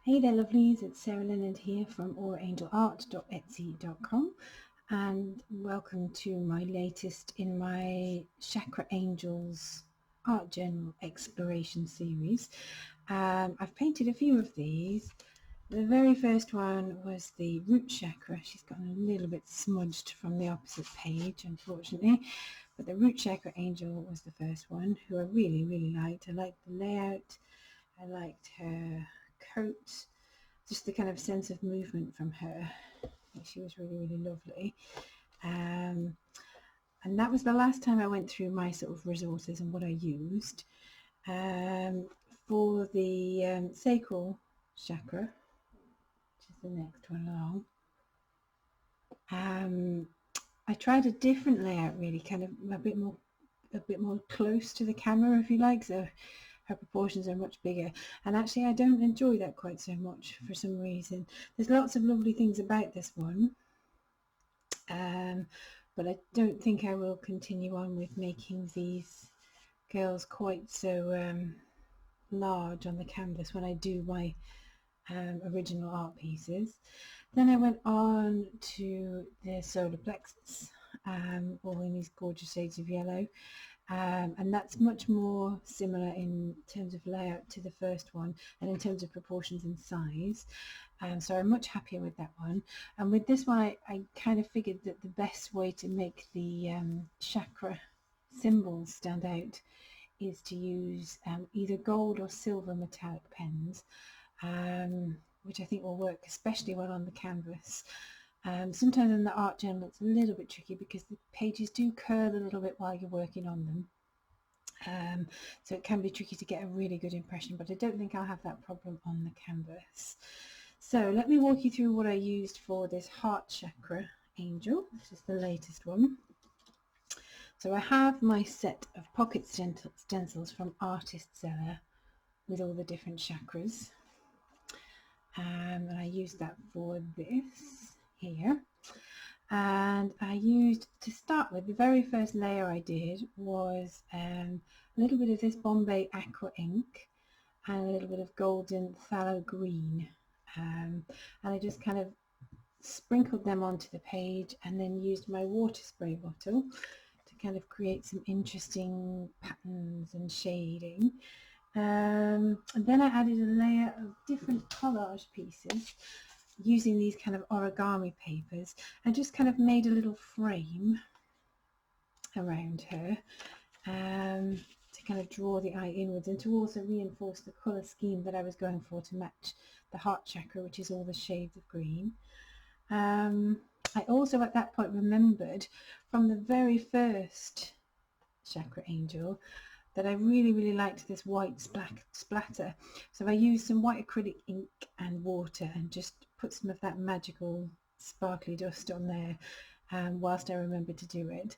Hey there lovelies, it's Sarah Leonard here from auraangelart.etsy.com and welcome to my latest in my Chakra Angels art journal exploration series. I've painted a few of these. The very first one was the root chakra. She's gotten a little bit smudged from the opposite page, unfortunately. But the root chakra angel was the first one, who I really liked. I liked the layout. I liked her coat, just the kind of sense of movement from her. I think she was really lovely. And that was the last time I went through my sort of resources and what I used. For the sacral chakra, which is the next one along, I tried a different layout, really, kind of a bit more close to the camera, if you like, so her proportions are much bigger, and actually I don't enjoy that quite so much for some reason. There's lots of lovely things about this one, but I don't think I will continue on with making these girls quite so large on the canvas when I do my original art pieces. Then I went on to the solar plexus, all in these gorgeous shades of yellow. And that's much more similar in terms of layout to the first one and in terms of proportions and size. So I'm much happier with that one. And with this one, I kind of figured that the best way to make the chakra symbols stand out is to use either gold or silver metallic pens, which I think will work especially well on the canvas. Sometimes in the art journal it's a little bit tricky because the pages do curl a little bit while you're working on them, so it can be tricky to get a really good impression, but I don't think I'll have that problem on the canvas. So let me walk you through what I used for this heart chakra angel. This is the latest one. So I have my set of pocket stencils from Artist Seller with all the different chakras, and I used that for this here. And I used, to start with, the very first layer I did was a little bit of this Bombay aqua ink and a little bit of golden phthalo green, and I just kind of sprinkled them onto the page and then used my water spray bottle to kind of create some interesting patterns and shading. And then I added a layer of different collage pieces using these kind of origami papers, and just kind of made a little frame around her to kind of draw the eye inwards and to also reinforce the colour scheme that I was going for to match the heart chakra, which is all the shades of green. I also at that point remembered from the very first chakra angel that I really liked this white splatter. So I used some white acrylic ink and water and just put some of that magical sparkly dust on there whilst I remembered to do it,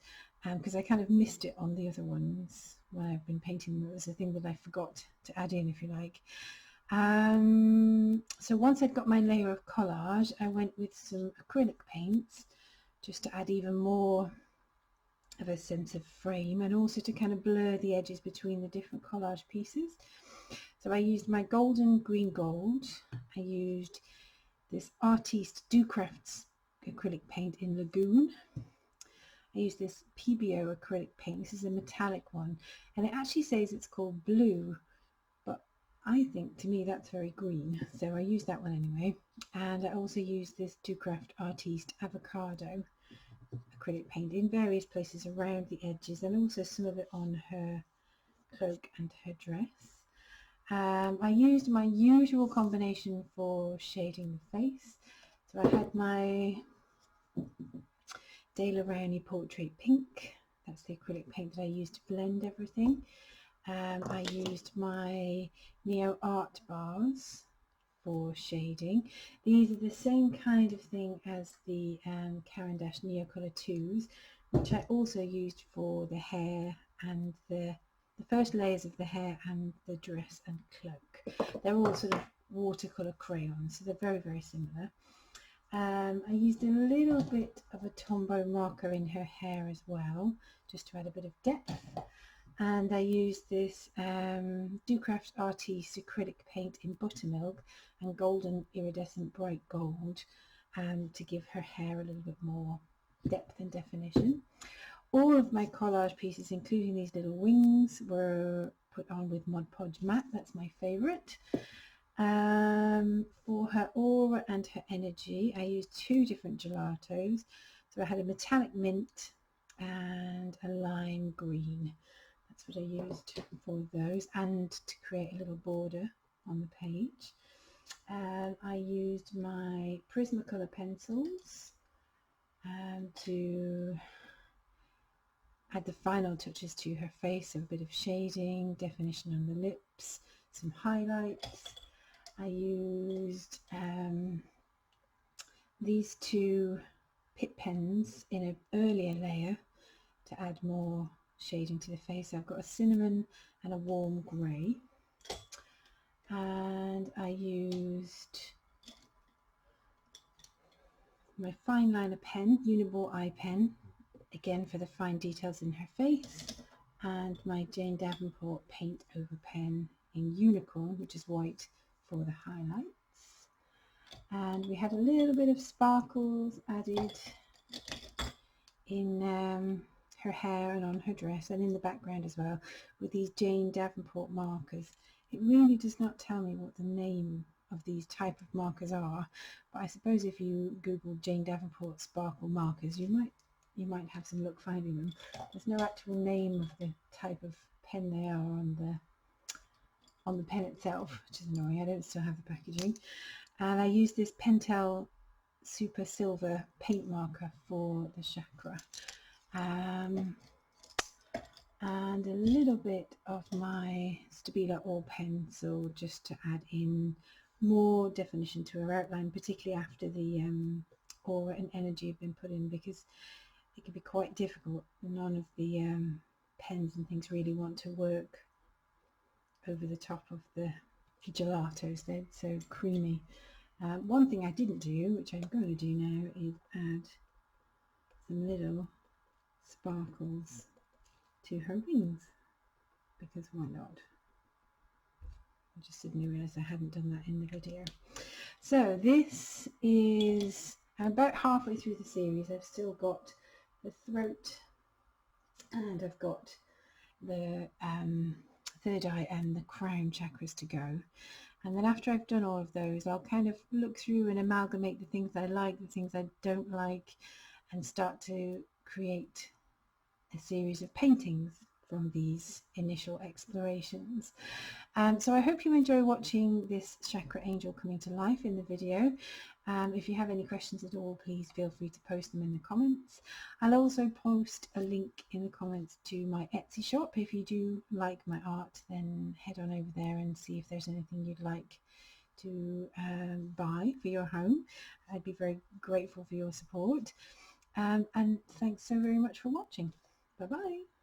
because I kind of missed it on the other ones when I've been painting them. It was a thing that I forgot to add in, if you like. So once I'd got my layer of collage, I went with some acrylic paints just to add even more of a sense of frame and also to kind of blur the edges between the different collage pieces. So I used my golden green gold. I used this Artiste Do Crafts acrylic paint in Lagoon. I used this PBO acrylic paint. This is a metallic one, and it actually says it's called blue, but I think to me that's very green, so I used that one anyway. And I also used this Do Craft Artiste Avocado acrylic paint in various places around the edges, and also some of it on her cloak and her dress. I used my usual combination for shading the face. So I had my De La Rowney Portrait Pink. That's the acrylic paint that I used to blend everything. I used my Neo Art bars for shading. These are the same kind of thing as the Caran d'Ache Neo Colour 2s, which I also used for the hair and the first layers of the hair and the dress and cloak. They're all sort of watercolour crayons, so they're very similar. I used a little bit of a Tombow marker in her hair as well, just to add a bit of depth. and I used this Ducraft Artiste acrylic paint in buttermilk and golden iridescent bright gold to give her hair a little bit more depth and definition. All of my collage pieces, including these little wings, were put on with Mod Podge matte. That's my favourite. For her aura and her energy, I used two different gelatos. So I had a metallic mint and a lime green. That's what I used for those, and to create a little border on the page. I used my Prismacolor pencils to add the final touches to her face, so a bit of shading, definition on the lips, some highlights. I used these two Pitt pens in an earlier layer to add more shading to the face. I've got a cinnamon and a warm grey, and I used my fine liner pen, Uniball eye pen, again for the fine details in her face, and my Jane Davenport paint over pen in Unicorn, which is white, for the highlights. And we had a little bit of sparkles added in her hair and on her dress and in the background as well, with these Jane Davenport markers. It really does not tell me what the name of these type of markers are, but I suppose if you Google Jane Davenport sparkle markers, you might have some luck finding them. There's no actual name of the type of pen they are on the pen itself, which is annoying. I don't still have the packaging. And I used this Pentel Super Silver paint marker for the chakra, and a little bit of my Stabilo All pencil just to add in more definition to her outline, particularly after the aura and energy have been put in, because it can be quite difficult. None of the pens and things really want to work over the top of the gelatos. They're so creamy. One thing I didn't do, which I'm going to do now, is add some little sparkles to her wings, because why not? I just suddenly realised I hadn't done that in the video. So this is about halfway through the series. I've still got the throat, and I've got the third eye and the crown chakras to go. And then after I've done all of those, I'll kind of look through and amalgamate the things I like, the things I don't like, and start to create a series of paintings from these initial explorations. So I hope you enjoy watching this chakra angel coming to life in the video. If you have any questions at all, please feel free to post them in the comments. I'll also post a link in the comments to my Etsy shop. If you do like my art, then head on over there and see if there's anything you'd like to buy for your home. I'd be very grateful for your support. And thanks so very much for watching. Bye bye.